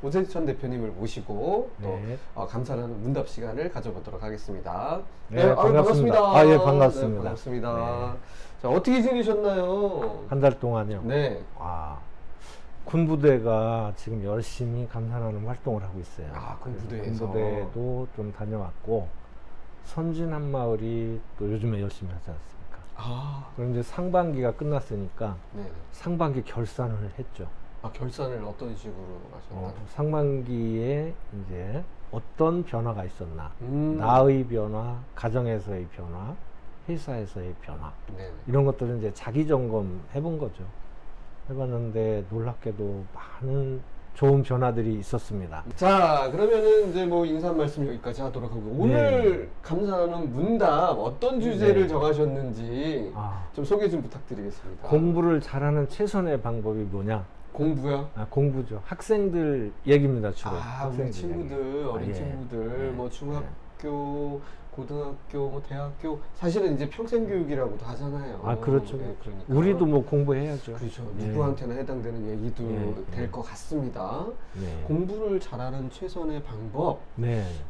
오재천 대표님을 모시고 또 네. 감사하는 문답 시간을 가져보도록 하겠습니다. 네, 반갑습니다. 아, 예, 반갑습니다. 네, 반갑습니다. 네. 자, 어떻게 지내셨나요? 한 달 동안요. 네. 군부대가 지금 열심히 감사나눔 활동을 하고 있어요. 군부대에서. 군부대도 좀 다녀왔고, 선진 한마을이 또 요즘에 열심히 하지 않습니까? 그럼 이제 상반기가 끝났으니까 네. 상반기 결산을 했죠. 결산을 어떤 식으로 하셨나요? 상반기에 이제 어떤 변화가 있었나, 나의 변화, 가정에서의 변화, 회사에서의 변화, 네. 이런 것들은 이제 자기 점검 해본 거죠. 해봤는데 놀랍게도 많은 좋은 변화들이 있었습니다. 자, 그러면은 이제 뭐 인사 말씀 여기까지 하도록 하고, 오늘 감사하는 문답 어떤 주제를 정하셨는지 좀 소개 좀 부탁드리겠습니다. 공부를 잘하는 최선의 방법이 뭐냐? 공부요? 공부죠. 학생들 얘기입니다, 주로. 우리 친구들, 어린 친구들, 뭐 중학교, 고등학교, 뭐 대학교, 사실은 이제 평생교육이라고도 하잖아요. 그렇죠. 네, 그러니까. 우리도 뭐 공부해야죠. 그렇죠. 누구한테나 해당되는 얘기도 될 것 같습니다. 공부를 잘하는 최선의 방법.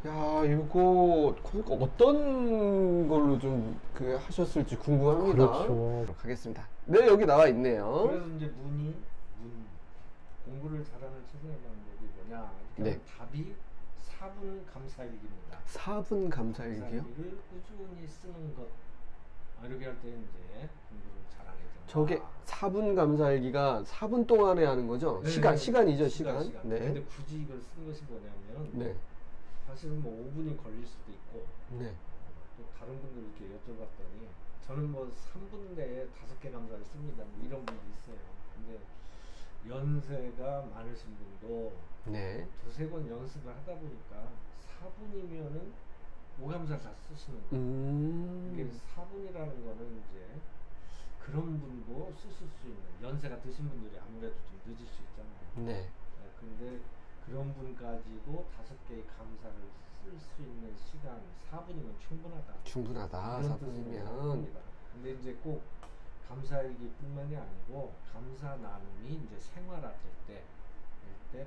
야, 이거 어떤 걸로 좀 하셨을지 궁금합니다. 그렇죠. 하겠습니다. 네, 여기 나와 있네요. 그래서 이제 공부를 잘하는 최선의 방법이 뭐냐? 네. 답이 4분 감사일기입니다. 4분 감사일기요? 감사일기를 꾸준히 쓰는 것. 이렇게 할 때 이제 공부를 잘하게 된다. 저게 4분 감사일기가 4분 동안에 하는 거죠? 네, 시간이죠, 시간. 네. 근데 굳이 이걸 쓴 것이 뭐냐면 사실은 뭐 5분이 걸릴 수도 있고 또 다른 분들 이렇게 여쭤봤더니 저는 뭐 3분 내에 5개 감사를 씁니다. 뭐 이런 분도 있어요. 근데 연세가 많으신 분도 두세 번 연습을 하다 보니까 4분이면은 5감사를 다 쓰시는 거예요. 이게 4분이라는 거는 이제 그런 분도 쓰실 수 있는, 연세가 드신 분들이 아무래도 좀 늦을 수 있잖아요. 근데 그런 분까지도 5개의 감사를 쓸 수 있는 시간 4분이면 충분하다. 4분이면. 근데 이제 꼭 감사일기뿐만이 아니고 감사 나눔이 이제 생활화될 때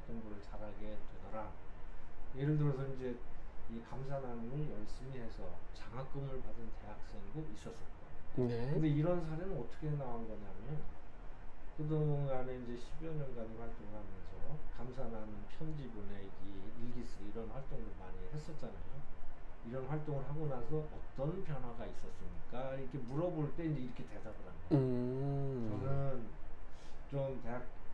공부를 잘하게 되더라. 예를 들어서 이제 이 감사 나눔을 열심히 해서 장학금을 받은 대학생도 있었었고. 근데 이런 사례는 어떻게 나온 거냐면 그동안에 이제 10여 년간 활동하면서 감사 나눔 편지 보내기, 일기 쓰기 이런 활동을 많이 했었잖아요. 이런 활동을 하고 나서 어떤 변화가 있었습니까? 이렇게 물어볼 때 이제 이렇게 대답을 합니다. 저는 좀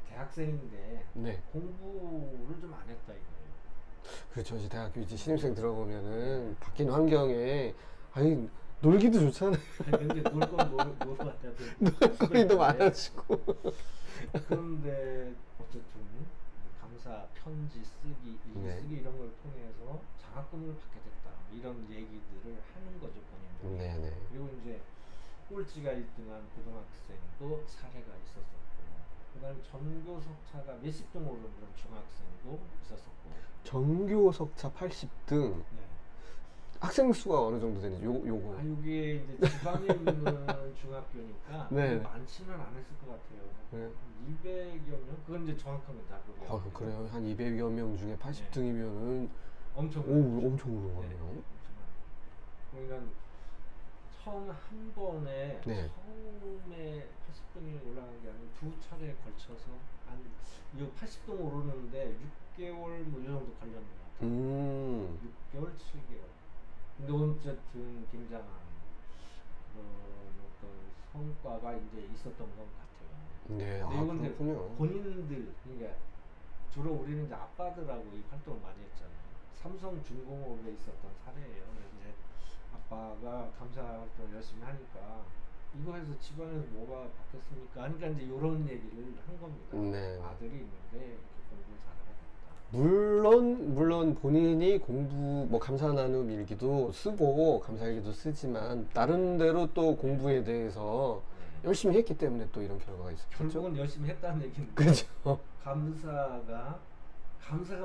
대학생인데 공부를 좀 안 했다 이거예요. 그렇죠. 이제 대학교 이제 신입생 들어보면은 바뀐 환경에 놀기도 좋잖아요. 근데 놀아야 돼. 놀거리도 많아지고. 그런데 어쨌든 감사 편지 쓰기, 일기 쓰기 이런 걸 통해서 장학금을 받게 됐다. 이런 얘기들을 하는 거죠, 본인들이. 그리고 이제 꼴찌가 1등한 고등학생도 사례가 있었었고, 그다음에 전교 석차가 몇십 등 오른 그런 중학생도 있었었고. 전교 석차 80등. 학생 수가 어느 정도 되는지 요거. 이게 이제 지방에 있는 중학교니까 많지는 않았을 것 같아요. 200여 명? 그건 이제 정확하면 다 그래요. 그래요? 한 200여 명 중에 80등이면은 엄청 오른 거네요. 그러니까 처음 한 번에 처음에 80등이 올라간 게 아니고 두 차례에 걸쳐서 이 80등 오르는데 6개월 뭐 이 정도 걸렸는 것 같아요. 6개월, 7개월. 근데 어쨌든 굉장한 어떤 성과가 이제 있었던 것 같아요. 그렇군요. 본인들, 그러니까 주로 우리는 이제 아빠들하고 이 활동을 많이 했잖아요. 삼성중공업에 있었던 사례예요. 이제 아빠가 감사 활동을 열심히 하니까 이거 해서 집안에서 뭐가 바뀌었습니까? 그러니까 이제 이런 얘기를 한 겁니다. 아들이 있는데 이렇게 공부를 잘하게 됐다. 물론 본인이 공부, 감사 나눔 일기도 쓰고 감사 일기도 쓰지만 나름대로 또 공부에 대해서 열심히 했기 때문에 또 이런 결과가 있었죠. 결국은 열심히 했다는 얘기인데. 그렇죠. 감사가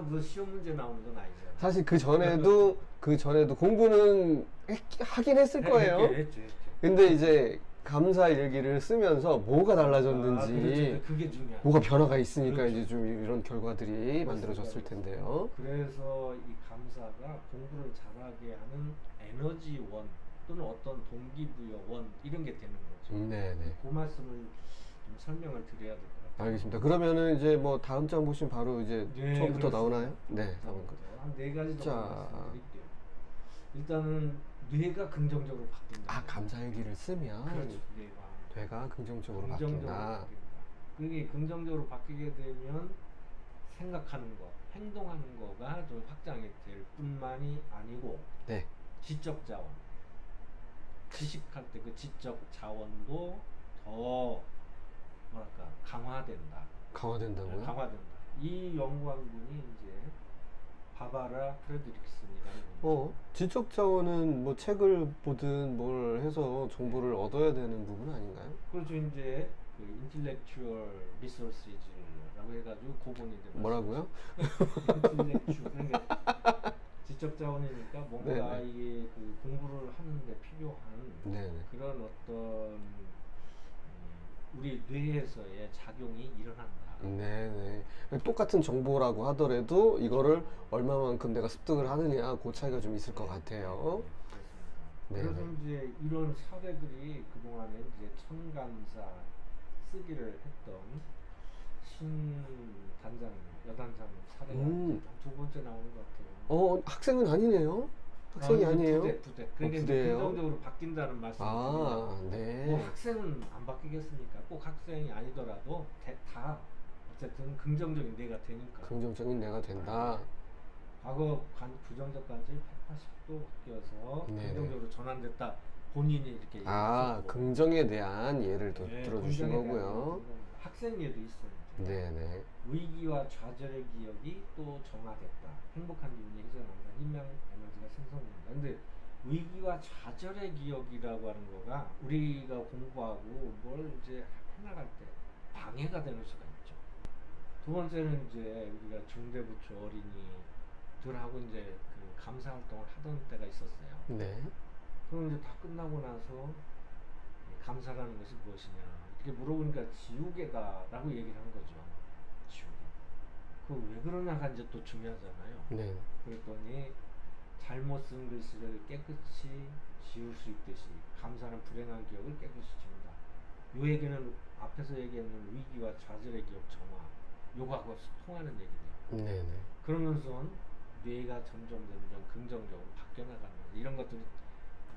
무슨 시험 문제 나오는 건 아니잖아요. 사실 그 전에도 공부는 하긴 했을 거예요. 했죠. 근데 이제 감사 일기를 쓰면서 뭐가 달라졌는지, 그렇죠. 그게 중요하죠. 뭐가 변화가 있으니까 그렇죠. 이제 좀 이런 결과들이 만들어졌을 텐데요. 그래서 이 감사가 공부를 잘하게 하는 에너지원 또는 어떤 동기부여원 이런 게 되는 거죠. 네네. 그 말씀을 좀 설명을 드려야 될 것 같아요. 알겠습니다. 그러면은 이제 뭐 다음 장 보시면 바로 이제 네, 처음부터 그렇습니다. 나오나요? 네. 한 네 가지 정도 자. 말씀드릴게요. 일단은 뇌가 긍정적으로 바뀐다. 감사일기를 쓰면 그렇죠. 뇌가 긍정적으로 긍정적으로 바뀐다. 그게 긍정적으로 바뀌게 되면 생각하는 것, 행동하는 거가 좀 확장이 될 뿐만이 아니고 네. 지적 자원, 지식할 때 그 지적 자원도 더 뭐랄까 강화된다. 강화된다고요? 강화된다. 이 연구한 분이 이제 바바라 프레드릭슨이라는 지적 자원은 뭐 책을 보든 뭘 해서 정보를 얻어야 되는 부분 아닌가요? 그렇죠. 이제 그 intellectual resources라고 해가지고 고본이 되는 뭐라고요? intellectual 그러니까 지적 자원이니까 뭔가 네네. 이게 그 공부를 하는데 필요한 네네. 그런 어떤 우리 뇌에서의 작용이 일어난다. 네네. 똑같은 정보라고 하더라도 이거를 얼마만큼 내가 습득을 하느냐 그 차이가 좀 있을 것 같아요. 네, 그래서 이제 이런 사례들이 그동안에 이제 천감사 쓰기를 했던 신 단장, 여단장 사례가 두 번째 나오는 것 같아요. 학생은 아니네요. 학생이 아니에요. 부대. 그러니까 부대예요? 긍정적으로 바뀐다는 말씀입니다. 네. 뭐 학생은 안 바뀌겠습니까? 꼭 학생이 아니더라도 다 어쨌든 긍정적인 뇌가 되니까. 긍정적인 뇌가 된다. 과거 부정적 관점이 180도 바뀌어서 긍정적으로 전환됐다. 본인이 이렇게 얘기했고. 긍정에 대한 예를 들어주신 거고요. 학생예도 있어요. 네네. 위기와 좌절의 기억이 또 정화됐다. 행복한 기분이 회전한다. 희망 에너지가 생성된다. 근데 위기와 좌절의 기억이라고 하는 거가 우리가 공부하고 뭘 이제 해나갈 때 방해가 되는 수가 있죠. 두 번째는 이제 우리가 중대부초 어린이들하고 이제 그 감사 활동을 하던 때가 있었어요. 네. 그럼 이제 다 끝나고 나서 감사라는 것이 무엇이냐 이렇게 물어보니까 지우개다라고 얘기를 한 거죠. 지우개. 그 왜 그러냐가 이제 또 중요하잖아요. 네. 그랬더니 잘못 쓴 글씨를 깨끗이 지울 수 있듯이 감사는 불행한 기억을 깨끗이 지운다. 요 얘기는 앞에서 얘기했는 위기와 좌절의 기억 정화 요거하고 통하는 얘기네요. 네네. 그러면서 뇌가 점점 긍정적으로 바뀌어 나가는 이런 것들이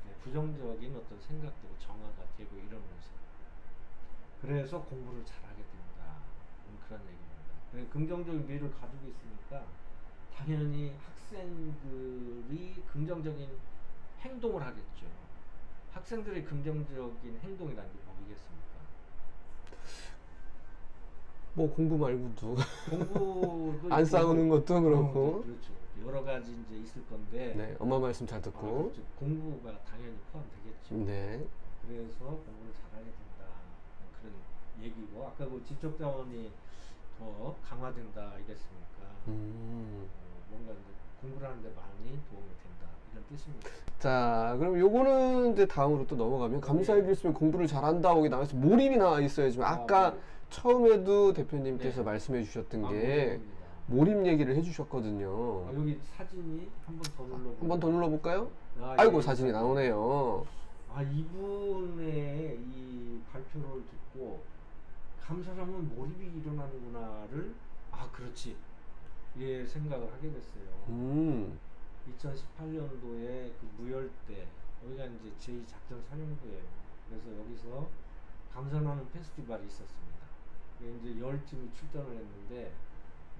이제 부정적인 어떤 생각들이 정화가 되고 이러면서 그래서 공부를 잘하게 된다. 그런 얘기입니다. 긍정적인 뇌를 가지고 있으니까 당연히 학생들이 긍정적인 행동을 하겠죠. 학생들의 긍정적인 행동이라는 게 뭐겠습니까? 뭐 공부 말고도 공부도 안 싸우는 것도 그렇고 그렇죠. 여러 가지 이제 있을 건데 네, 엄마 말씀 잘 듣고 그렇죠. 공부가 당연히 포함되겠죠. 네. 그래서 공부를 잘하게 된다. 그런 얘기고 아까 그 지적 자원이 더 강화된다 이랬으니까 뭔가 이제 공부를 하는데 많이 도움이 된다 이런 뜻입니다. 자, 그럼 요거는 이제 다음으로 또 넘어가면 감사일기를 쓰면 공부를 잘한다 거기 나와서 몰입이 나와 있어야지만 아까 처음에도 대표님께서 말씀해 주셨던 게 몰입 얘기를 해주셨거든요. 여기 사진이 한 번 더 눌러볼까요? 한 번 더 눌러볼까요? 아이고 사진이 나오네요. 이분의 이 발표를 듣고 감사하면 몰입이 일어나는구나를 그렇지 예 생각을 하게 됐어요. 2018년도에 그 무열대 여기가 이제 제2작전사령부예요. 그래서 여기서 감사나눔 페스티벌이 있었습니다. 이제 10팀이 출전을 했는데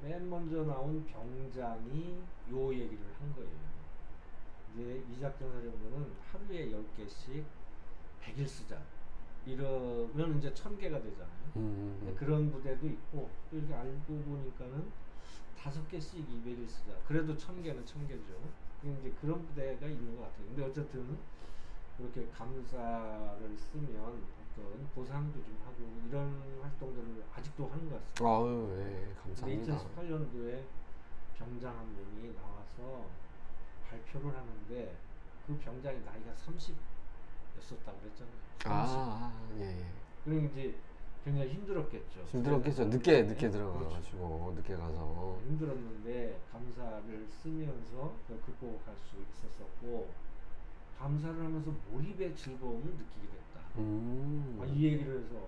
맨 먼저 나온 병장이 요 얘기를 한 거예요. 이제 이 작전사령부는 하루에 10개씩 100일 쓰자. 이러면 이제 1000개가 되잖아요. 그런 부대도 있고 또 이렇게 알고 보니까는 5개씩 200일 쓰자. 그래도 1000개는 1000개죠. 이제 그런 부대가 있는 것 같아요. 근데 어쨌든 그렇게 감사를 쓰면 어떤 보상도 좀 하고 이런 활동들을 아직도 하는 것 같습니다. 아유, 네, 감사합니다. 2018년도에 병장 한 명이 나와서 발표를 하는데 그 병장이 나이가 30 애썼다 그랬잖아요. 예. 그럼 이제 굉장히 힘들었겠죠. 힘들었겠죠. 늦게 들어가가지고 그렇죠. 늦게 가서 힘들었는데 감사를 쓰면서 그걸 극복할 수 있었었고, 감사를 하면서 몰입의 즐거움을 느끼게 됐다. 이 얘기를 해서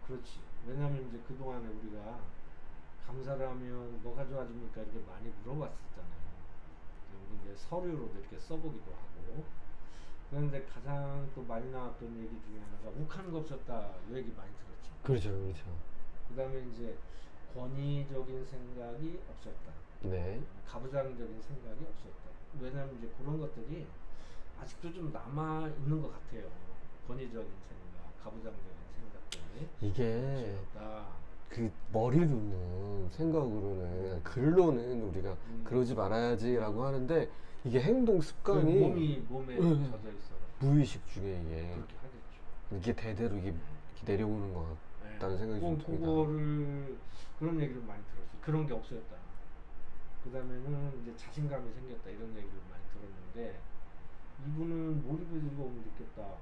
그렇지. 왜냐하면 이제 그동안에 우리가 감사를 하면 뭐가 좋아집니까 이렇게 많이 물어봤었잖아요. 우리 이제 서류로도 이렇게 써보기도 하고. 그런데 가장 또 많이 나왔던 얘기 중에 하나가 욱하는 거 없었다, 이 얘기 많이 들었죠. 그렇죠. 그 다음에 이제 권위적인 생각이 없었다. 네. 가부장적인 생각이 없었다. 왜냐하면 이제 그런 것들이 아직도 좀 남아 있는 것 같아요. 권위적인 생각, 가부장적인 생각들이. 이게 그 머리로는, 생각으로는, 글로는 우리가 그러지 말아야지라고 하는데, 이게 행동 습관이 몸에 젖어 있어. 무의식 중에 이게 그렇게 하겠죠. 이게 대대로 이게 내려오는 것 같다는 생각이 좀 듭니다. 그거를 그런 얘기를 많이 들었어요. 그런 게 없어졌다. 그 다음에는 이제 자신감이 생겼다, 이런 얘기를 많이 들었는데, 이분은 몰입의 즐거움을 느꼈다.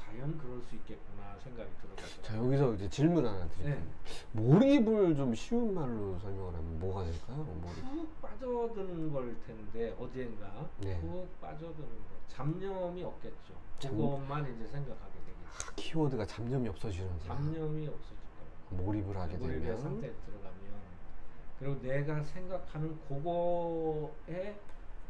과연 그럴 수 있겠구나 생각이 들어요. 자, 여기서 이제 질문 하나 드릴게요. 네. 몰입을 좀 쉬운 말로 설명을 하면 뭐가 될까요? 몰입. 푹 빠져드는 걸 텐데, 어디엔가 푹 빠져드는 거. 잡념이 없겠죠. 그것만 이제 생각하게 되겠죠. 키워드가 잡념이 없어지는 거야. 잡념이 없어질 거예요. 몰입을 하게 몰입의 되면. 상태에 들어가면, 그리고 내가 생각하는 그거에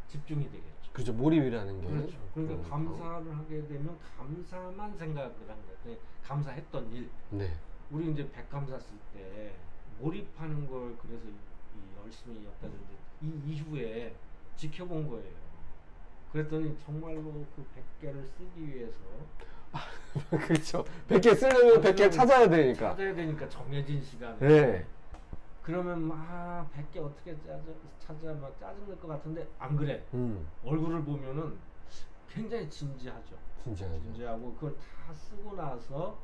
집중이 되겠죠. 그렇죠. 몰입이라는 게. 그렇죠. 그러니까 감사를 하게 되면 감사만 생각을 한 거예요. 감사했던 일. 네. 우리 이제 백감사 쓸 때 몰입하는 걸 그래서 열심히 엮었는데 이 이후에 지켜본 거예요. 그랬더니 정말로 그 100개를 쓰기 위해서 그렇죠. 100개 쓰려면 100개 찾아야 되니까 정해진 시간에. 네. 그러면 막 100개 어떻게 찾아 막 짜증날 것 같은데 안 그래. 얼굴을 보면은 굉장히 진지하죠. 진지하고 그걸 다 쓰고 나서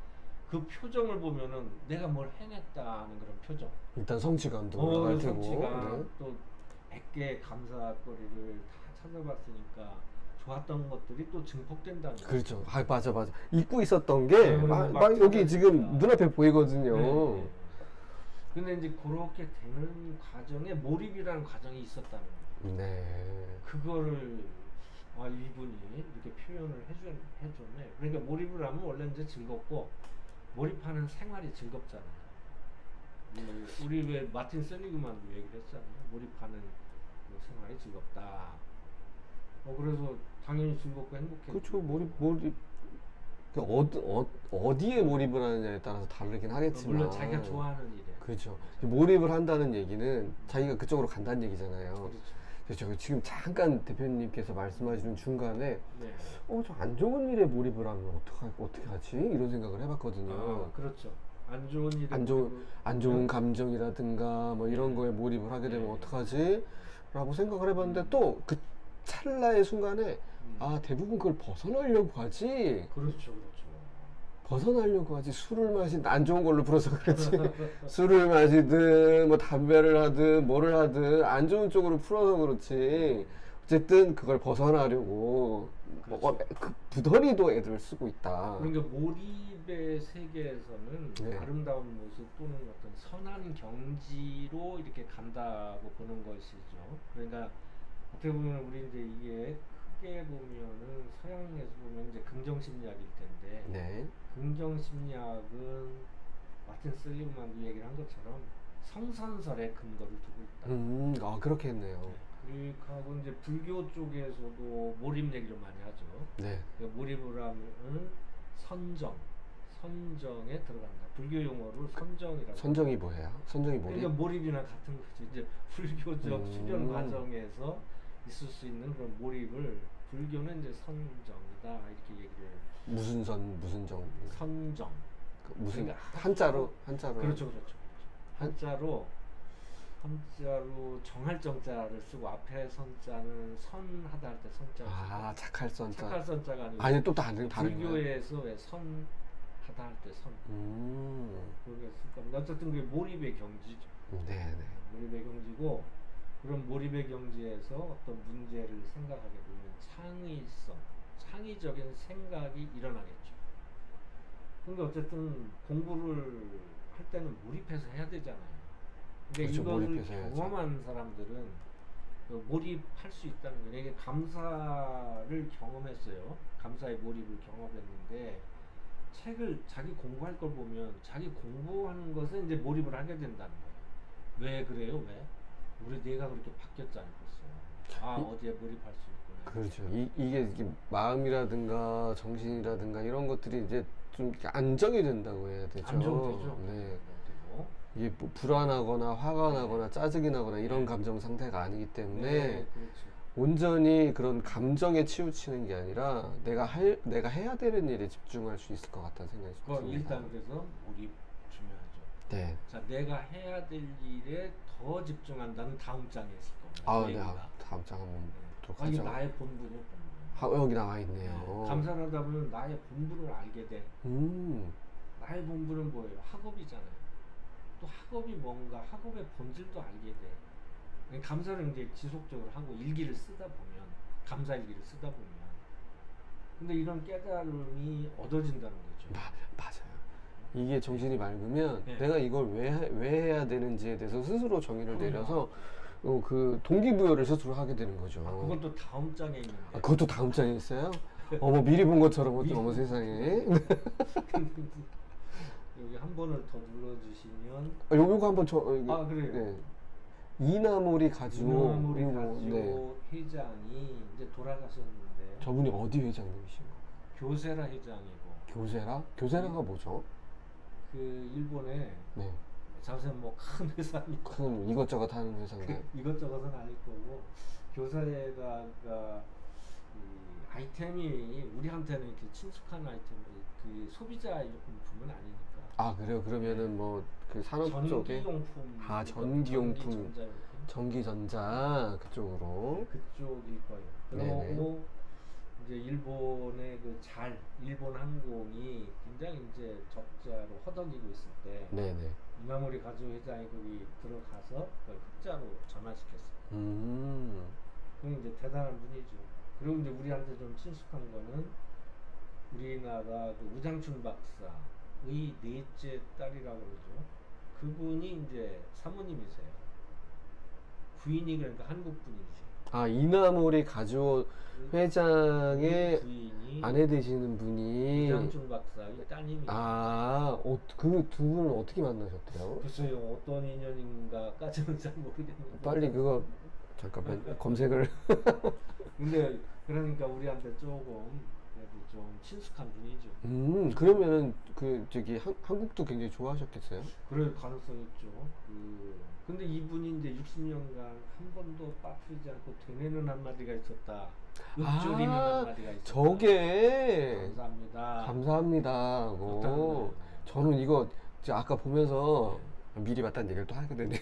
그 표정을 보면은 내가 뭘 해냈다는 그런 표정. 일단 성취감도 올라갈 테고. 성취감. 네. 또 100개의 감사거리를 다 찾아봤으니까 좋았던 것들이 또 증폭된다는 거죠. 그렇죠. 맞아. 잊고 있었던 게 막 여기 지금 눈앞에 보이거든요. 네. 근데 이제 그렇게 되는 과정에 몰입이라는 과정이 있었다는 거예요. 네. 그거를 이분이 이렇게 표현을 해줬네. 그러니까 몰입을 하면 원래 이제 즐겁고, 몰입하는 생활이 즐겁잖아요. 우리 왜 마틴 셀리그만도 얘기를 했잖아요. 몰입하는 생활이 즐겁다. 그래서 당연히 즐겁고 행복해. 그렇죠. 몰입. 어디에 몰입을 하느냐에 따라서 다르긴 하겠지만. 물론 자기가 좋아하는 일에. 그렇죠. 몰입을 한다는 얘기는 자기가 그쪽으로 간다는 얘기잖아요. 그렇죠. 지금 잠깐 대표님께서 말씀하시는 중간에 저 안 좋은 일에 몰입을 하면 어떻게 하지? 이런 생각을 해봤거든요. 그렇죠. 안 좋은 일에 안 좋은 감정이라든가 뭐 이런 거에 몰입을 하게 되면 어떡하지? 라고 생각을 해봤는데 또 그 찰나의 순간에 대부분 그걸 벗어나려고 하지. 그렇죠. 벗어나려고 하지. 술을 안 좋은 걸로 풀어서 그렇지. 술을 마시든 뭐 담배를 하든 뭐를 하든 안 좋은 쪽으로 풀어서 그렇지. 어쨌든 그걸 벗어나려고 그 부더리도 애들 쓰고 있다. 그러니까 몰입의 세계에서는 아름다운 모습 또는 어떤 선한 경지로 이렇게 간다고 보는 것이죠. 그러니까 어떻게 보면 우리 이제 이게 크게 보면은 서양에서 보면 이제 긍정심리학일 텐데, 긍정심리학은 마틴 셀리그만도 얘기를 한 것처럼 성선설에 근거를 두고 있다. 그렇겠네요. 그리고 이제 불교 쪽에서도 몰입 얘기를 많이 하죠. 그러니까 몰입을 하면 선정에 들어간다. 불교 용어로 선정이라고. 선정이 뭐예요? 선정이 몰입? 그러니까 몰입이나 같은 거죠. 이제 불교적 수련 과정에서 있을 수 있는 그런 몰입을 불교는 이제 선정이다 이렇게 얘기를. 무슨 정? 선정. 무슨 그러니까 한자로? 그렇죠. 한자로 정할 정자를 쓰고 앞에 선자는 선하다 할 때 선자. 착할 선자가 아니고. 아니 또 다른. 불교에서 왜 선하다 할 때 선. 그게 쓸 어쨌든 그게 몰입의 경지죠. 몰입의 경지고, 그런 몰입의 경지에서 어떤 문제를 생각하게 되면 창의성, 창의적인 생각이 일어나겠죠. 근데 어쨌든 공부를 할 때는 몰입해서 해야 되잖아요. 근데 그렇죠, 이거를 경험한 사람들은 몰입할 수 있다는 거예요. 이게 감사를 경험했어요. 감사의 몰입을 경험했는데 책을 자기 공부할 걸 보면 자기 공부하는 것에 이제 몰입을 하게 된다는 거예요. 왜 그래요? 왜? 우리 뇌가 그렇게 바뀌었잖아요. 벌써. 아, 어디에 몰입할 수 있구나. 그렇죠. 이게 마음이라든가 정신이라든가 이런 것들이 이제 좀 이렇게 안정이 된다고 해야 되죠. 안정되죠. 네. 이게 뭐 불안하거나 화가 나거나 짜증이 나거나 이런 감정 상태가 아니기 때문에 그렇죠. 온전히 그런 감정에 치우치는 게 아니라 내가 해야 되는 일에 집중할 수 있을 것 같다는 생각이 듭니다. 일단 그래서 몰입 중요하죠. 네. 자, 내가 해야 될 일에 더 집중한다는 다음 장에 있을 겁니다. 아, 네. 다음 장 한번 보도록 하죠. 이게 나의 본분이요, 본분. 여기 나와 있네요. 감사를 하다 보면 나의 본분을 알게 돼. 나의 본분은 뭐예요? 학업이잖아요. 또 학업이 뭔가, 학업의 본질도 알게 돼. 감사를 이제 지속적으로 하고 일기를 쓰다 보면, 감사 일기를 쓰다 보면, 근데 이런 깨달음이 얻어진다는 거죠. 맞아요. 이게 정신이 맑으면 네. 내가 이걸 왜 해야 되는지에 대해서 스스로 정의를 내려서 그 동기부여를 스스로 하게 되는 거죠. 그것도 다음 장에 있는데. 그것도 다음 장에 있어요? 어머, 미리 본 것처럼 어머 세상에. 여기 한 번을 더 눌러주시면. 요거 한번 그래요. 네. 이나모리 가지오. 네. 회장이 이제 돌아가셨는데. 저분이 어디 회장님이신가요? 교세라 회장이고. 교세라? 교세라가 뭐죠? 그 일본에 네. 자세 큰 회사니. 큰 이것저것 하는 회사인가요? 이것저것은 아닐 거고 교세가 아이템이 우리한테는 이렇게 친숙한 아이템이 그 소비자 용품은 아니니까. 그래요? 그러면은 뭐 그 산업 쪽에 전기용품, 전기전자 그쪽으로. 그쪽일 거예요. 그리고 이제 일본의 일본 항공이 굉장히 이제 적자로 허덕이고 있을 때 이나모리 가지오 회장이 거기 들어가서 그걸 흑자로 전환시켰어요. 그럼 이제 대단한 분이죠. 그리고 이제 우리한테 좀 친숙한 거는 우리나라 우장춘 박사의 넷째 딸이라고 그러죠. 그분이 이제 사모님이세요. 부인이 그러니까 한국 분이지. 이나모리 가지오 회장의 부인이 아내 되시는 분이 우장춘 박사의 따님이. 그 두 분을 어떻게 만나셨대요? 글쎄요, 어떤 인연인가까지는 잘 모르겠는데. 빨리 그거 잠깐만 검색을. 근데 그러니까 우리한테 조금 그래도 좀 친숙한 분이죠. 그러면은 한국도 굉장히 좋아하셨겠어요? 그럴 가능성이 있죠. 근데 이분이 이제 60년간 한 번도 빠뜨리지 않고 되뇌는 한마디가 있었다. 읊조리는 한마디가 있었다. 저게 감사합니다. 저는 이거 아까 보면서 미리 봤다는 얘기를 또 하게 되네요.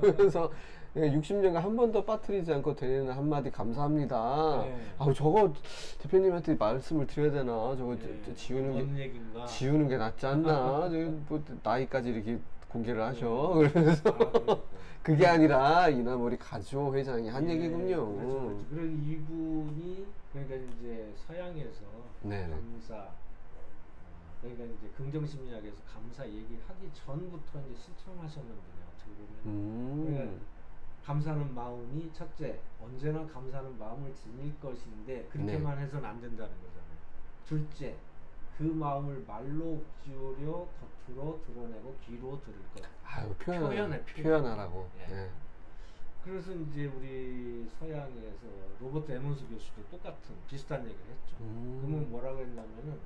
그래서 60년간 한 번도 빠뜨리지 않고 되는 한마디 감사합니다. 저거 대표님한테 말씀을 드려야 되나? 저거 지우는 게 낫지 않나? 뭐 나이까지 이렇게 공개를 하셔. 그래서 그게 아니라 이나모리 가지오 회장이 한 얘기군요. 그렇죠. 그리고 이분이 그러니까 이제 서양에서 감사, 그러니까 이제 긍정심리학에서 감사 얘기하기 전부터 이제 실천하셨는 분이에요. 어떻게 보면. 그러니까 감사하는 마음이 첫째, 언제나 감사하는 마음을 지닐 것인데 그렇게만 해서는 안 된다는 거잖아요. 둘째, 그 마음을 말로 지으려 겉으로 드러내고 귀로 들을 것. 표현하라고. 그래서 이제 우리 서양에서 로버트 에몬스 교수도 똑같은 비슷한 얘기를 했죠. 그러면 뭐라고 했냐면은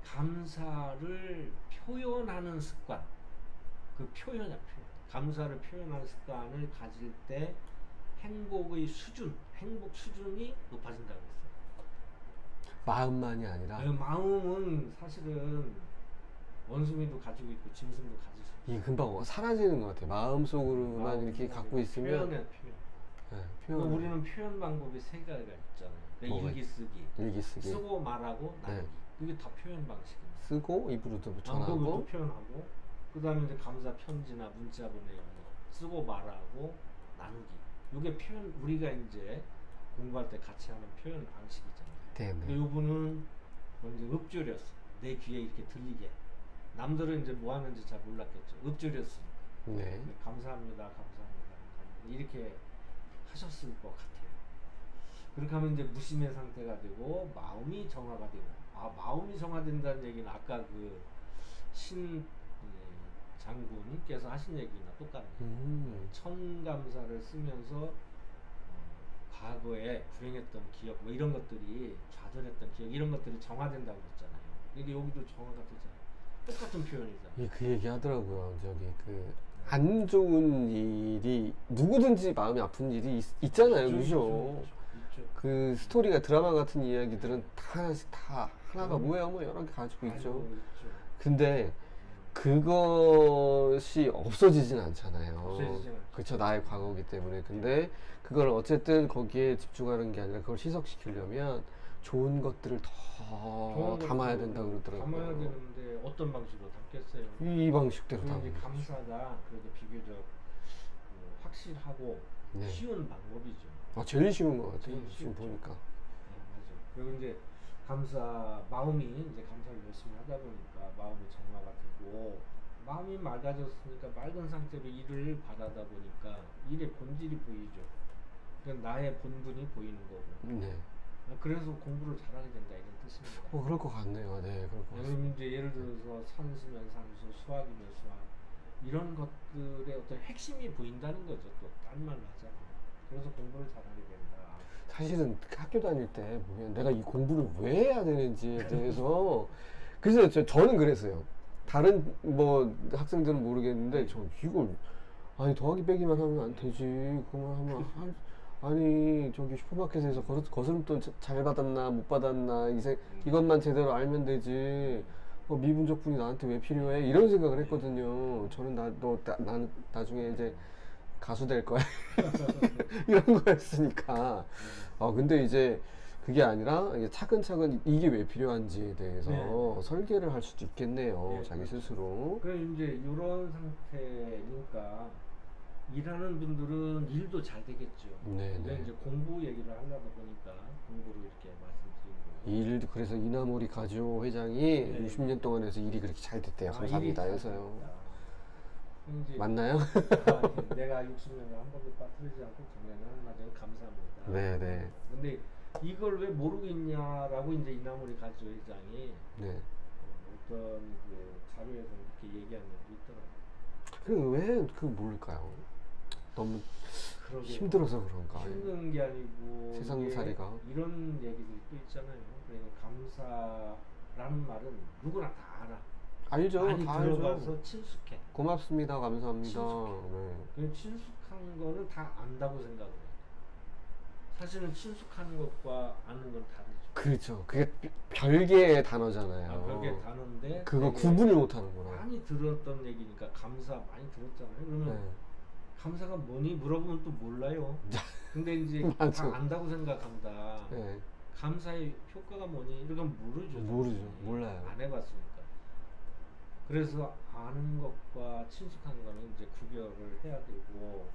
감사를 표현하는 습관, 그 표현이야, 표현. 감사를 표현하는 습관을 가질 때 행복 수준이 높아진다고 했어요. 마음만이 아니라. 마음은 사실은 원숭이도 가지고 있고 짐승도 가지고 있어요. 이게 금방 사라지는 것 같아요. 마음속으로만 이렇게 갖고 있으면. 표현. 우리는 표현 방법이 세 가지가 있잖아요. 일기쓰기, 쓰고 말하고 나누기. 이게 다 표현 방식입니다. 쓰고 입으로도 전하고 표현하고, 그 다음에 이제 감사 편지나 문자 보내기, 쓰고 말하고 나누기. 이게 표현, 우리가 이제 공부할 때 같이 하는 표현 방식이잖아요. 근데 요분은 이제 읊조렸어. 내 귀에 이렇게 들리게. 남들은 이제 뭐 하는지 잘 몰랐겠죠. 읊조렸으니까. 네. 감사합니다, 감사합니다, 감사합니다. 이렇게 하셨을 것 같아요. 그렇게 하면 이제 무심의 상태가 되고 마음이 정화가 되고, 마음이 정화된다는 얘기는 아까 그 신 장군께서 하신 얘기나 똑같네요. 천감사를 쓰면서 과거에 불행했던 기억, 뭐 이런 것들이 좌절했던 기억, 이런 것들이 정화된다고 그랬잖아요. 이게 여기도 정화가 되잖아요. 똑같은 표현이잖아요. 그 얘기 하더라고요. 저기 안 좋은 일이 누구든지 마음이 아픈 일이 있잖아요. 그죠? 그 스토리가 드라마 같은 이야기들은 다 하나씩 다 하나가 뭐야 뭐 여러 개 가지고 있죠. 근데 그것이 없어지진 않잖아요. 그렇죠. 나의 과거이기 때문에. 근데 그걸 어쨌든 거기에 집중하는 게 아니라 그걸 희석시키려면 좋은 것들을 더 담아야 된다고 그러더라고요. 담아야 되는데 어떤 방식으로 담겠어요? 이 방식대로 담는 감사가 그래도 비교적 확실하고 네. 쉬운 방법이죠. 제일 쉬운 것 같아요. 지금 보니까. 네, 맞아요. 그리고 이제 마음이 이제 감사를 열심히 하다 보니까 마음이 정화가 되고, 마음이 맑아졌으니까 맑은 상태로 일을 바라다 보니까 일의 본질이 보이죠. 그러니까 나의 본분이 보이는 거고. 네. 그래서 공부를 잘하게 된다 이런 뜻입니다. 그럴 것 같네요. 네, 그럴 것 같습니다. 이제 예를 들어서 산수면 산수, 수학이면 수학, 이런 것들의 어떤 핵심이 보인다는 거죠. 또 딴 말로 하자면. 그래서 공부를 잘하게 된다. 사실은 학교 다닐 때 보면 내가 이 공부를 왜 해야 되는지에 대해서 그래서 저는 그랬어요. 다른 뭐 학생들은 모르겠는데 저 이걸 아니 더하기 빼기만 하면 안 되지. 그만 하면 아니 저기 슈퍼마켓에서 거스름돈 잘 받았나 못 받았나 이것만 제대로 알면 되지. 미분적분이 나한테 왜 필요해? 이런 생각을 했거든요. 저는 나는 나중에 이제 가수 될 거야. 이런 거였으니까. 근데 이제 그게 아니라 차근차근 이게 왜 필요한지에 대해서 설계를 할 수도 있겠네요. 자기 스스로. 그래 이제 이런 상태니까 일하는 분들은 일도 잘 되겠죠. 근데 이제 공부 얘기를 하려다 보니까 공부를 이렇게 말씀드린 거예요. 그래서 이나모리 가지오 회장이 60년 동안 해서 일이 그렇게 잘 됐대요. 감사합니다 해서요. 맞나요? 내가 60년을 한 번도 빠뜨리지 않고 정년을 하는 마저 감사합니다. 네네. 근데 이걸 왜 모르고 있냐라고 이제 이나모리 가지오 회장이 어떤 그 자료에서 이렇게 얘기하는 게 있더라고요. 왜 모를까요? 너무 힘들어서 그런가? 힘든 게 아니고 세상살이가 이런 얘기들이 또 있잖아요. 그러니까 감사라는 말은 누구나 다 알아. 알죠. 많이 다 들어가서 알죠. 친숙해. 고맙습니다. 감사합니다. 네. 친숙한 거는 다 안다고 생각을 해. 사실은 친숙한 것과 아는 건 다르죠. 그렇죠. 그게 별개의 단어잖아요. 별개의 단어인데 그거 구분을 못하는구나. 많이 들었던 얘기니까 감사 많이 들었잖아요. 그러면 감사가 뭐니 물어보면 또 몰라요. 근데 이제 다 안다고 생각한다. 감사의 효과가 뭐니 이러면 모르죠. 몰라요. 안 해봤으니까. 그래서 아는 것과 친숙한 거는 이제 구별을 해야 되고,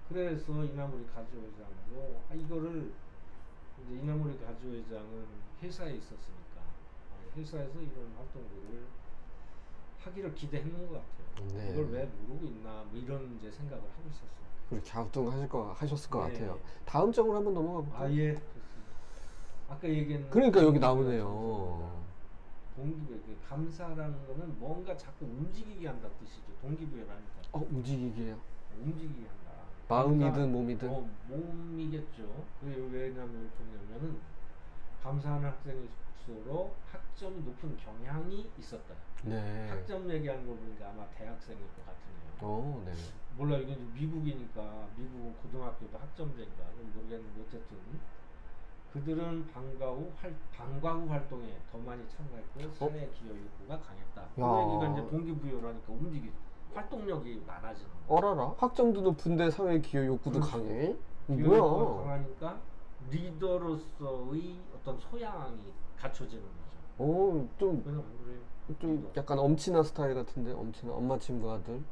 그래서 이나모리 가지오 회장도 이거를 이제 이나모리 가지오 회장은 회사에 있었으니까 회사에서 이런 활동들을 하기를 기대했는 것 같아요. 이걸 왜 모르고 있나 뭐 이런 이제 생각을 하고 있었어요. 그렇게 갸우뚱하셨을 것 같아요. 다음 장으로 한번 넘어가 볼까요? 예, 좋습니다. 아까 얘기했는 그러니까 여기 나오네요. 동기부여. 감사라는 거는 뭔가 자꾸 움직이게 한다 뜻이죠. 동기부여라니까. 움직이게 해요? 움직이게 한다. 마음이든 몸이든? 몸이겠죠. 왜냐면은 감사하는 학생일수록 학점이 높은 경향이 있었다. 학점 얘기하는 거 보니까 아마 대학생일 것 같으네요. 네. 몰라, 이건 미국이니까, 미국은 고등학교도 학점제인가 모르겠는데 어쨌든 그들은 방과 후 활동에 더 많이 참가했고 사회 기여 욕구가 강했다. 그러니까 이제 동기부여라니까 활동력이 많아지는 거야. 어라라? 학점도 높은데 사회 기여 욕구도 강해? 기여 욕구가 강하니까 리더로서의 어떤 소양이 갖춰지는 거죠. 좀 약간 엄친아 스타일 같은데. 엄친아 엄마 친구 아들.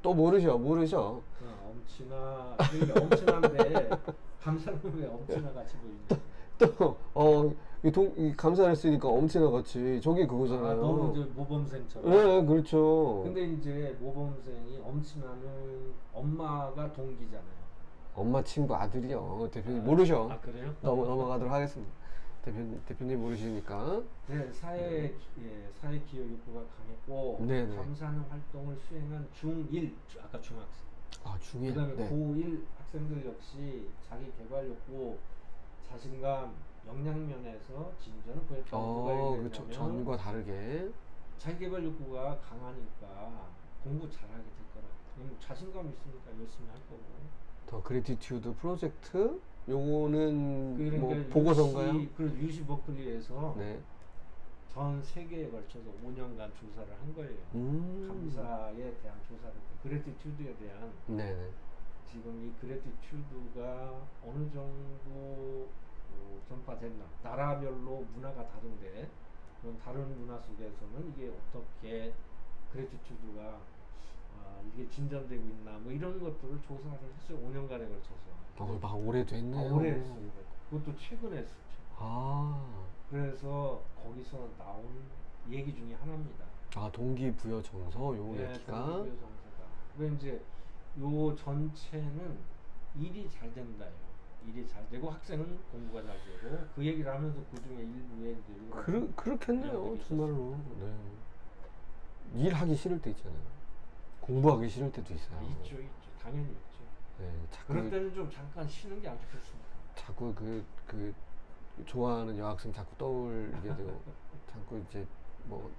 또 모르셔. 엄친아인데 감사는 왜 엄친아 같이 보이냐. 또 이 감사를 했으니까 엄친아 같이 저게 그거잖아요. 너무 이제 모범생처럼. 네, 그렇죠. 근데 이제 모범생이 엄친아는 엄마가 동기잖아요. 엄마 친구 아들이요. 대표님 모르셔. 그래요? 넘어가도록 하겠습니다. 대표님 모르시니까. 네, 사회 기여 욕구가 강했고 네네. 감사하는 활동을 수행한 중1, 아까 중학생. 중1. 그다음에 네. 고1 학생들 역시 자기 개발 욕구, 자신감, 역량면에서 진전을 보였다. 그렇죠. 전과 다르게. 자기 개발 욕구가 강하니까 공부 잘하게 될 거라. 자신감 있으니까 열심히 할 거고. 더 그래티튜드 프로젝트 요거는 그러니까 뭐 보고서인가요? UC 버클리에서 네. 전 세계에 걸쳐서 5년간 조사를 한 거예요. 감사에 대한 조사를, 그래티튜드에 대한. 네네. 지금 이 그래티튜드가 어느 정도 전파됐나? 나라별로 문화가 다른데 그런 다른 문화 속에서는 이게 어떻게 그래티튜드가 이게 진전되고 있나? 뭐 이런 것들을 조사를 했어요. 5년간에 걸쳐서. 막 오래됐네요. 오래 했어요. 그것도 최근에 했었죠. 그래서 거기서 나온 얘기 중에 하나입니다. 동기부여 정서 요 네, 얘기가. 동기부여 정서다. 그래서 이제 요 전체는 일이 잘 된다요. 일이 잘 되고 학생은 공부가 잘 되고 그 얘기를 하면서 그 중에 일부에 이제 그렇겠네요. 정말로. 네. 일하기 싫을 때 있잖아요. 공부하기 싫을 때도 있어요. 있죠. 당연히 있죠. 네, 그럴 때는 좀 잠깐 쉬는 게 안 좋겠습니까? 자꾸 그 좋아하는 여학생 자꾸 떠올리게 되고 자꾸 이제 뭐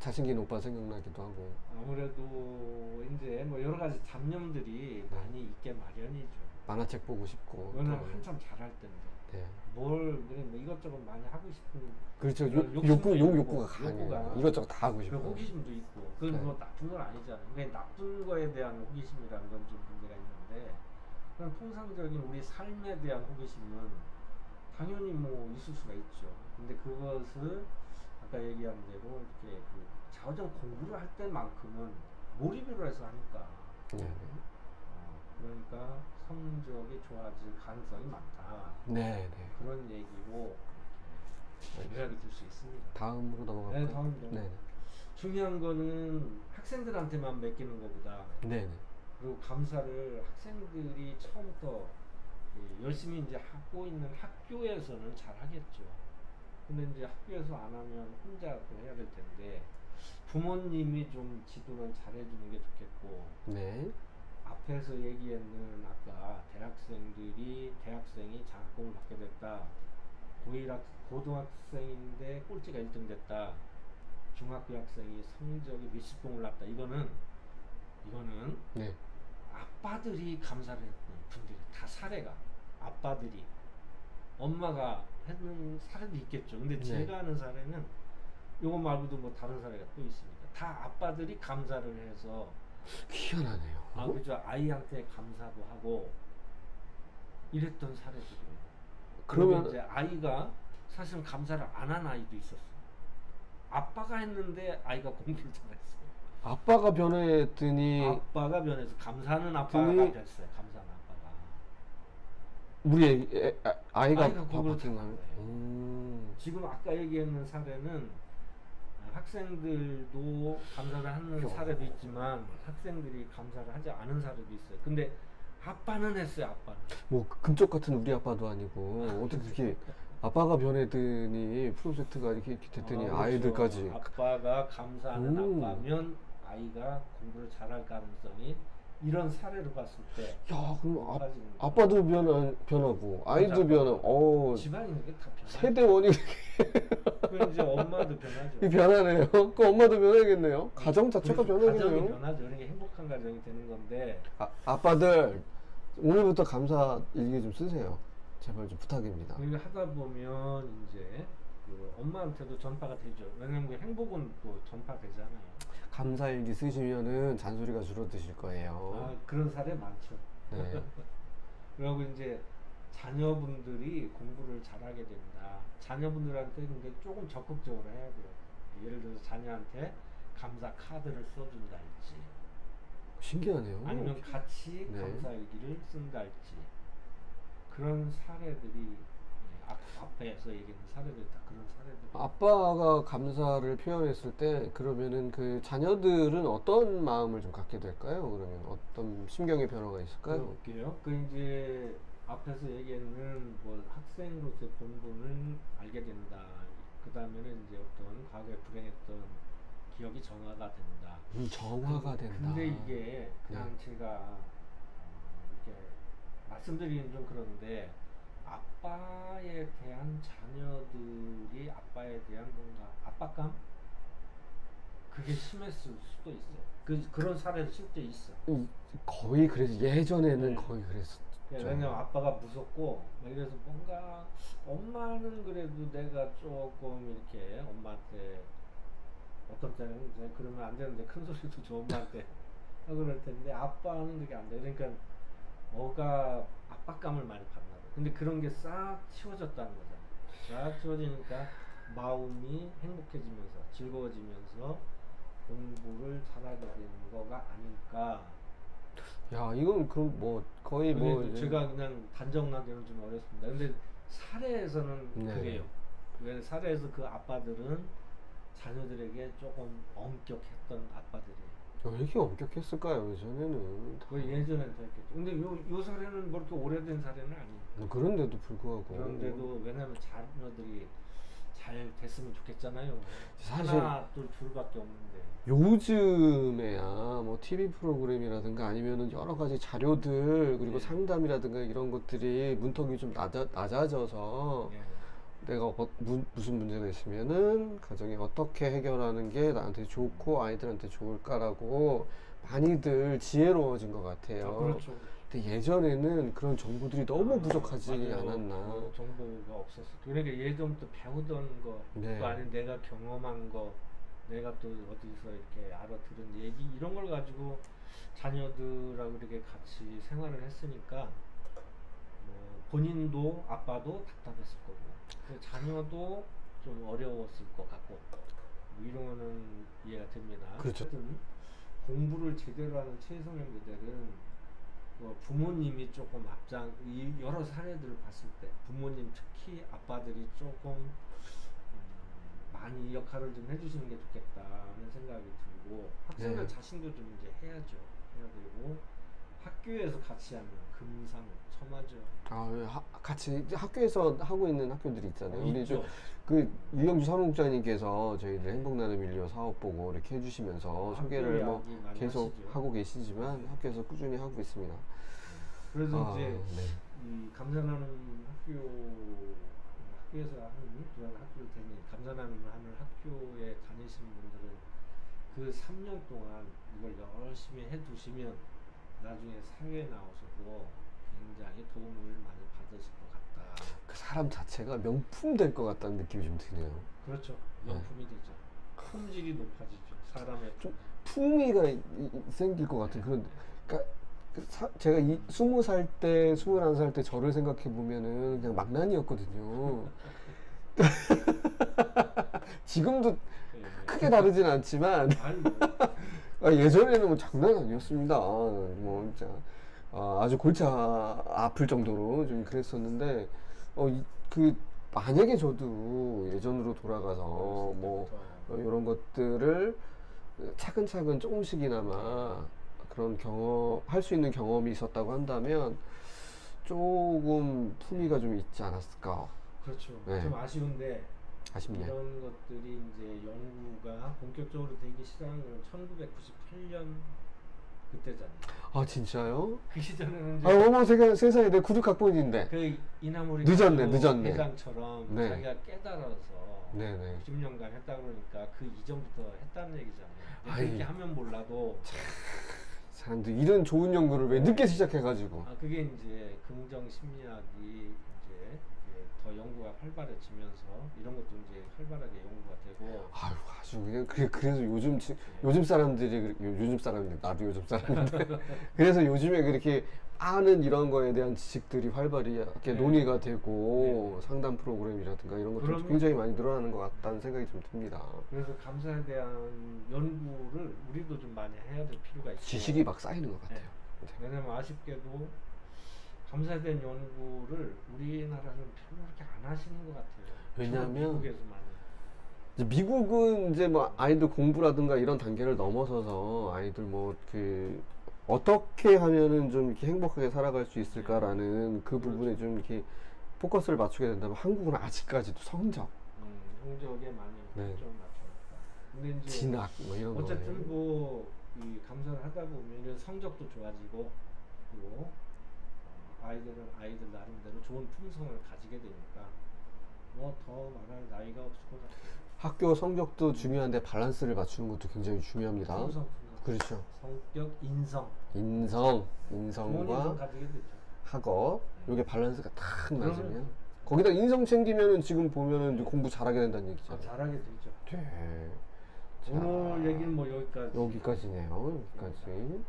자신있는 오빠 생각나기도 하고. 아무래도 이제 뭐 여러 가지 잡념들이 많이 있게 마련이죠. 만화책 보고 싶고. 그거는 한참 잘할 때인데. 네. 뭐 이것저것 많이 하고 싶은. 그렇죠. 욕구가 강해요. 이것저것 다 하고 싶고. 호기심도 있고. 그건 뭐 나쁜 건 아니잖아요. 그러니까 나쁜 거에 대한 호기심이라는 건 좀 문제가 있는데, 그냥 통상적인 우리 삶에 대한 호기심은 당연히 뭐 있을 수가 있죠. 근데 그것을 아까 얘기한 대로 이렇게 자우전 공부를 할 때만큼은 몰입을 해서 하니까. 그러니까 성적이 좋아질 가능성이 많다. 네. 그런 얘기로 요약이 될 수 있습니다. 다음으로 넘어갈까요? 네, 다음으로. 네. 중요한 거는 학생들한테만 맡기는 것보다. 네. 그리고 감사를 학생들이 처음부터 열심히 이제 하고 있는 학교에서는 잘 하겠죠. 근데 이제 학교에서 안 하면 혼자 또 해야 될 텐데 부모님이 좀 지도를 잘 해주는 게 좋겠고. 네. 앞에서 얘기했는 아까 대학생이 장학금을 받게 됐다. 고등학생인데 꼴찌가 1등 됐다. 중학교 학생이 성적이 몇십 동을 났다. 이거는 네. 아빠들이 감사를 했던 분들이 다 사례가 아빠들이 엄마가 했는 사례도 있겠죠. 근데 네. 제가 아는 사례는 이거 말고도 뭐 다른 사례가 또 있습니다. 다 아빠들이 감사를 해서 희한하네요. 그죠. 아이한테 감사도 하고 이랬던 사례들이에요. 그러면 이제 아이가 사실은 감사를 안 한 아이도 있었어요. 아빠가 했는데 아이가 공부를 잘했어요. 아빠가 변했더니 아빠가 변해서 감사는 아빠가 됐어요. 감사는 아빠가. 우리 아이가 공부를 잘하는 거예요. 지금 아까 얘기했는 사례는 학생들도 감사를 하는 사례도 있지만 학생들이 감사를 하지 않은 사례도 있어요. 근데 아빠는 했어요. 아빠는. 뭐 금쪽 같은 우리 아빠도 아니고 어떻게 그렇게 아빠가 변했더니 프로젝트가 이렇게 됐더니 그렇죠. 아이들까지. 아빠가 감사하는 아빠면 아이가 공부를 잘할 가능성이 이런 사례를 봤을 때. 야, 그럼 아빠도 변하고 아이도 변하고. 집안이 다 변하죠. 세대 원이. 그럼 이제 엄마도 변하죠. 변하네요. 그 엄마도 변하겠네요. 가정 자체가 변하겠네요. 가정이 변하죠. 그러니까 행복한 가정이 되는 건데. 아빠들 오늘부터 감사 일기 좀 쓰세요. 제발 좀 부탁입니다. 그러니까 하다 보면 이제 엄마한테도 전파가 되죠. 왜냐면 행복은 또 전파되잖아요. 감사일기 쓰시면은 잔소리가 줄어드실 거예요. 그런 사례 많죠. 네. 그리고 이제 자녀분들이 공부를 잘하게 된다. 자녀분들한테 근데 조금 적극적으로 해야 돼요. 예를 들어서 자녀한테 감사 카드를 써준다 할지. 신기하네요. 아니면 같이 감사일기를 쓴다 할지. 그런 사례들이 앞에서 얘기했는 사례들 다 그런 사례들. 아빠가 감사를 표현했을 때 그러면은 그 자녀들은 어떤 마음을 좀 갖게 될까요? 그러면 어떤 심경의 변화가 있을까요? 볼게요. 그 이제 앞에서 얘기했는 뭐 학생으로서의 본분을 알게 된다. 그 다음에는 이제 어떤 과거에 불행했던 기억이 정화가 된다. 정화가 된다. 근데 이게 그냥 제가 이렇게 말씀드리긴 좀 그런데 아빠에 대한 자녀들이 아빠에 대한 뭔가 압박감? 그게 심했을 수도 있어요. 그런 사례도 실제 있어. 거의 그래서 예전에는 거의 그랬었죠. 왜냐면 아빠가 무섭고 이래서 뭔가 엄마는 그래도 내가 조금 이렇게 엄마한테 어떤 때는 이제 그러면 안 되는데 큰 소리도 줘 엄마한테 하고 그럴 텐데 아빠는 그게 안 돼. 그러니까 뭐가 압박감을 많이 받나 봐. 근데 그런 게 싹 치워졌다는 거잖아. 싹 치워지니까 마음이 행복해지면서 즐거워지면서 공부를 잘하게 되는 거가 아닐까. 야, 이건 그럼 뭐 거의 뭐 제가 그냥 단정하기는 좀 어렵습니다. 근데 사례에서는 그래요. 왜냐면 사례에서 그 아빠들은 자녀들에게 조금 엄격했던 아빠들이에요. 왜 이렇게 엄격했을까요? 예전에는 예전에는 더 했겠죠. 근데 요 사례는 뭐 이렇게 오래된 사례는 아니에요. 그런데도 불구하고 그런데도 왜냐면 자녀들이 잘 됐으면 좋겠잖아요. 사실 하나 둘밖에 없는데 요즘에야 뭐 TV 프로그램이라든가 아니면은 여러 가지 자료들 그리고 상담이라든가 이런 것들이 문턱이 좀 낮아져서 내가 무슨 문제가 있으면은 가정에 어떻게 해결하는 게 나한테 좋고 아이들한테 좋을까라고 많이들 지혜로워진 것 같아요. 그렇죠. 근데 예전에는 그런 정보들이 너무 부족하지 않았나. 정보가 없었어. 그러니까 예전부터 배우던 거, 또 아니면 내가 경험한 거, 내가 또 어디서 이렇게 알아들은 얘기 이런 걸 가지고 자녀들하고 이렇게 같이 생활을 했으니까 본인도 아빠도 답답했을 거고 자녀도 좀 어려웠을 것 같고 뭐 이런 거는 이해가 됩니다. 그렇죠. 공부를 제대로 하는 최소년 모델은 부모님이 조금 여러 사례들을 봤을 때 부모님 특히 아빠들이 조금 많이 역할을 좀 해주시는 게 좋겠다는 생각이 들고 학생들 자신도 좀 이제 해야죠. 해야 되고 학교에서 같이 하면 금상첨화죠. 같이 학교에서 하고 있는 학교들이 있잖아요. 우리 있죠. 그 유영주 사무국장님께서 저희들 행복나눔 인류 사업 보고 이렇게 해주시면서 소개를 뭐 계속 하시죠. 하고 계시지만 학교에서 꾸준히 하고 있습니다. 그래서 이제 이 감사나눔 학교에서 하는 그런 학교를 다니는 감사나눔을 하는 학교에 다니시는 분들은 그 3년 동안 이걸 열심히 해두시면 나중에 사회에 나오셔도 굉장히 도움을 많이 받으실 것 같다. 그 사람 자체가 명품 될 것 같다는 느낌이 좀 드네요. 그렇죠. 명품이 되죠. 품질이 높아지죠. 사람의 좀 품위가 생길 것 같은 그런. 그러니까 제가 20살 때, 21살 때 저를 생각해 보면은 그냥 망나니였거든요. 지금도 크게 다르진 않지만 예전에는 뭐 장난 아니었습니다. 뭐 진짜 아주 골치 아플 정도로 좀 그랬었는데 만약에 저도 예전으로 돌아가서 뭐 이런 것들을 차근차근 조금씩이나마 그런 할 수 있는 경험이 있었다고 한다면 조금 품위가 좀 있지 않았을까. 그렇죠. 좀 아쉬운데 아쉽네요. 이런 것들이 이제 연구가 본격적으로 되기 시작한 건 1998년 그때잖아요. 아 진짜요? 그 시절에는 어머 세상에 내 96학번인데 그 이나무리 늦었네. 회장처럼 자기가 깨달아서 90년간 했다 그러니까 그 이전부터 했다는 얘기잖아요. 그렇게 하면 몰라도 사람들 이런 좋은 연구를 왜 늦게 시작해가지고. 그게 이제 긍정 심리학이 이제 더 연구가 활발해지면서 이런 것도 이제 활발하게 연구가 되고. 아주 그냥 그래서 요즘 사람들이 나도 요즘 사람인데 그래서 요즘에 그렇게 많은 이런 거에 대한 지식들이 활발히 이렇게 논의가 되고 상담 프로그램이라든가 이런 것도 굉장히 많이 늘어나는 것 같다는 생각이 좀 듭니다. 그래서 감사에 대한 연구를 우리도 좀 많이 해야 될 필요가 있어요. 지식이 막 쌓이는 것 같아요. 왜냐면 아쉽게도 감사에 대한 연구를 우리나라는 별로 그렇게 안 하시는 것 같아요. 왜냐하면 미국에서 많이. 이제 미국은 이제 뭐 아이들 공부라든가 이런 단계를 넘어서서 아이들 뭐 그 어떻게 하면은 좀 이렇게 행복하게 살아갈 수 있을까라는 그 부분에 좀 이렇게 포커스를 맞추게 된다면 한국은 아직까지도 성적, 성적에 많이 네. 좀 맞춰놨다. 근데 이제 진학 뭐 이런 거. 어쨌든 뭐 이 감사를 하다 보면은 성적도 좋아지고 그리고 아이들은 아이들 나름대로 좋은 품성을 가지게 되니까 뭐 더 말할 나이가 없을 것 같아요. 학교 성적도 중요한데 밸런스를 맞추는 것도 굉장히 중요합니다. 품성. 그렇죠. 성격, 인성과 인성과 가지게 되죠. 학업, 요게 밸런스가 딱 맞으면 거기다 인성 챙기면은 지금 보면은 공부 잘하게 된다는 얘기잖아요. 잘하게 되죠. 네. 오늘 얘기는 뭐 여기까지네요. 여기까지.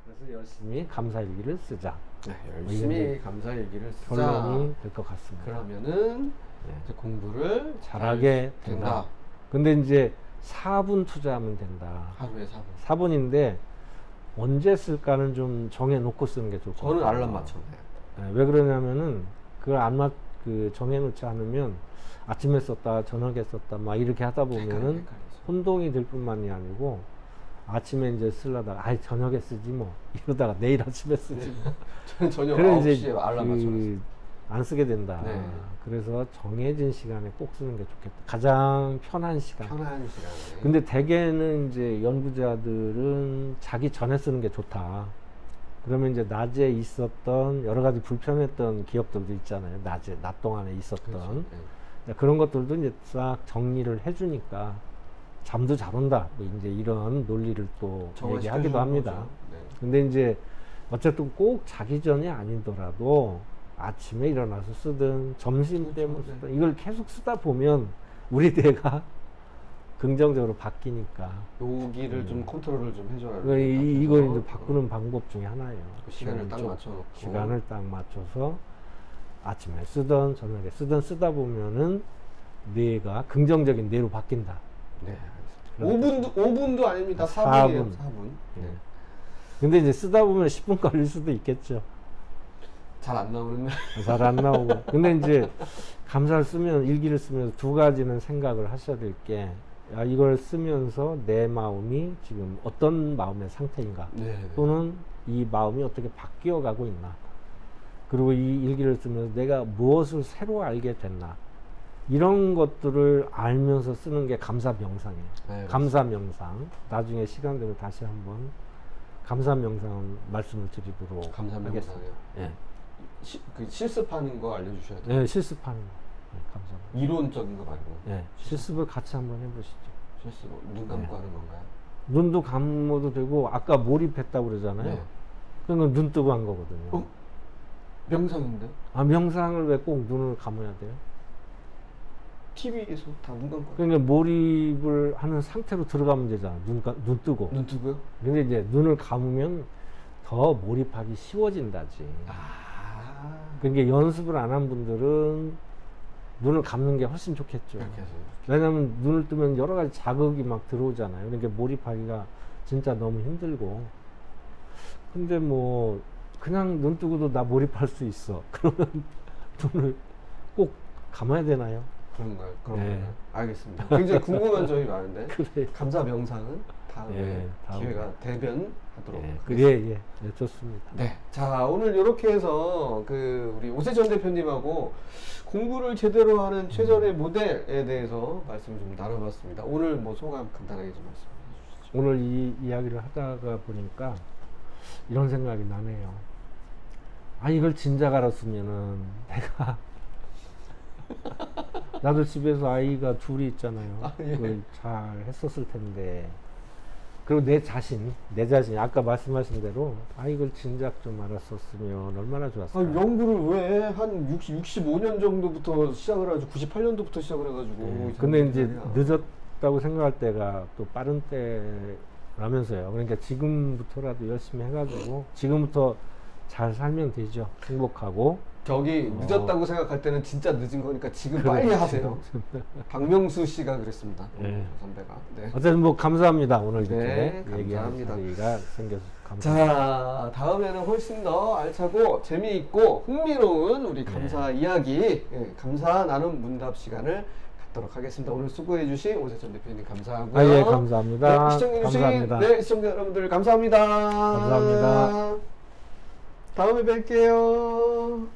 그래서 열심히 감사 일기를 쓰자. 네, 열심히 감사 일기를 쓰자. 결론이 될 것 같습니다. 그러면은 이제 공부를 잘하게 된다. 근데 이제 4분 투자하면 된다. 하루에 4분. 4분인데 언제 쓸까는 좀 정해놓고 쓰는 게 좋을 것 같아요. 저는 알람 맞춰놔요. 네, 왜 그러냐면은 그걸 정해놓지 않으면 아침에 썼다, 저녁에 썼다, 막 이렇게 하다 보면은 혼동이 될 뿐만이 아니고 아침에 이제 쓰려다가 아이 저녁에 쓰지 뭐 이러다가 내일 아침에 쓰지 뭐. 저는 저녁 그래 9시에 이제 알람 맞춰놨어요. 안 쓰게 된다. 네. 그래서 정해진 시간에 꼭 쓰는 게 좋겠다. 가장 편한 시간. 편한 시간에. 근데 대개는 이제 연구자들은 자기 전에 쓰는 게 좋다. 그러면 이제 낮에 있었던 여러 가지 불편했던 기억들도 있잖아요. 낮 동안에 있었던. 그렇죠. 네. 그런 것들도 이제 싹 정리를 해주니까 잠도 잘 온다. 뭐 이제 이런 논리를 또 얘기하기도 합니다. 네. 근데 이제 어쨌든 꼭 자기 전이 아니더라도 아침에 일어나서 쓰든 점심 때 뭐 쓰든 이걸 계속 쓰다 보면 우리 뇌가 긍정적으로 바뀌니까 여기를 좀 컨트롤을 좀 해줘야 그러니까 이걸 이제 바꾸는 방법 중에 하나예요. 그 시간을 딱 맞춰놓고 시간을 딱 맞춰서 아침에 쓰던 저녁에 쓰던 쓰다 보면은 뇌가 긍정적인 뇌로 바뀐다. 네, 알겠습니다. 5분도 아닙니다. 4분이에요. 4분. 네. 근데 이제 쓰다 보면 10분 걸릴 수도 있겠죠. 잘 안 나오는 잘 안 나오고. 근데 이제 감사를 쓰면 일기를 쓰면서 두 가지는 생각을 하셔야 될 게 이걸 쓰면서 내 마음이 지금 어떤 마음의 상태인가 또는 이 마음이 어떻게 바뀌어 가고 있나 그리고 이 일기를 쓰면서 내가 무엇을 새로 알게 됐나 이런 것들을 알면서 쓰는 게 감사 명상이에요. 네, 감사 명상. 나중에 시간 되면 다시 한번 감사 명상 말씀을 드리도록 감사 명상이요. 네. 그 실습하는 거 알려주셔야 돼요. 네, 실습하는 거. 네, 감사합니다. 이론적인 거 말고. 네, 실습을 같이 한번 해보시죠. 실습 눈 감고 하는 건가요? 눈도 감아도 되고 아까 몰입했다고 그러잖아요. 네. 그건 눈 뜨고 한 거거든요. 명상인데? 명상을 왜 꼭 눈을 감아야 돼요? TV에서 다 눈 감고. 그러니까 몰입을 하는 상태로 들어가면 되잖아. 눈 뜨고. 눈 뜨고요? 근데 이제 눈을 감으면 더 몰입하기 쉬워진다지. 그러니까 연습을 안 한 분들은 눈을 감는 게 훨씬 좋겠죠. 왜냐하면 눈을 뜨면 여러 가지 자극이 막 들어오잖아요. 그러니까 몰입하기가 진짜 너무 힘들고. 근데 뭐 그냥 눈 뜨고도 나 몰입할 수 있어. 그러면 눈을 꼭 감아야 되나요? 그런가요? 네. 알겠습니다. 굉장히 궁금한 점이 많은데 그래. 감사 명상은 다음에 기회가 되면 하도록 하겠습니다. 예, 좋습니다. 네, 자 오늘 이렇게 해서 우리 오세전 대표님하고 공부를 제대로 하는 최전의 모델에 대해서 말씀을 좀 나눠봤습니다. 오늘 뭐 소감 간단하게 좀 말씀해 주시죠. 오늘 이 이야기를 하다가 보니까 이런 생각이 나네요. 이걸 진작 알았으면은 내가 나도 집에서 아이가 둘이 있잖아요. 그걸 잘 했었을 텐데. 그리고 내 자신이 아까 말씀하신 대로 이걸 진작 좀 알았었으면 얼마나 좋았을까. 연구를 왜 한 65년 정도부터 시작을 해가지고 98년도부터 시작을 해가지고. 근데 이제 늦었다고 생각할 때가 또 빠른 때라면서요. 그러니까 지금부터라도 열심히 해가지고 지금부터 잘 살면 되죠. 행복하고. 늦었다고 생각할 때는 진짜 늦은 거니까 지금 빨리 하세요. 박명수 씨가 그랬습니다. 선배가. 어쨌든 뭐 감사합니다. 오늘 이렇게 얘기할 기회가 생겨서 감사합니다. 자, 다음에는 훨씬 더 알차고 재미있고 흥미로운 우리 감사 이야기, 감사 나눔 문답 시간을 갖도록 하겠습니다. 오늘 수고해주신 오세천 대표님 감사하고요. 예, 감사합니다. 네, 시청해주신 감사합니다. 네, 시청자 여러분들 감사합니다. 감사합니다. 다음에 뵐게요.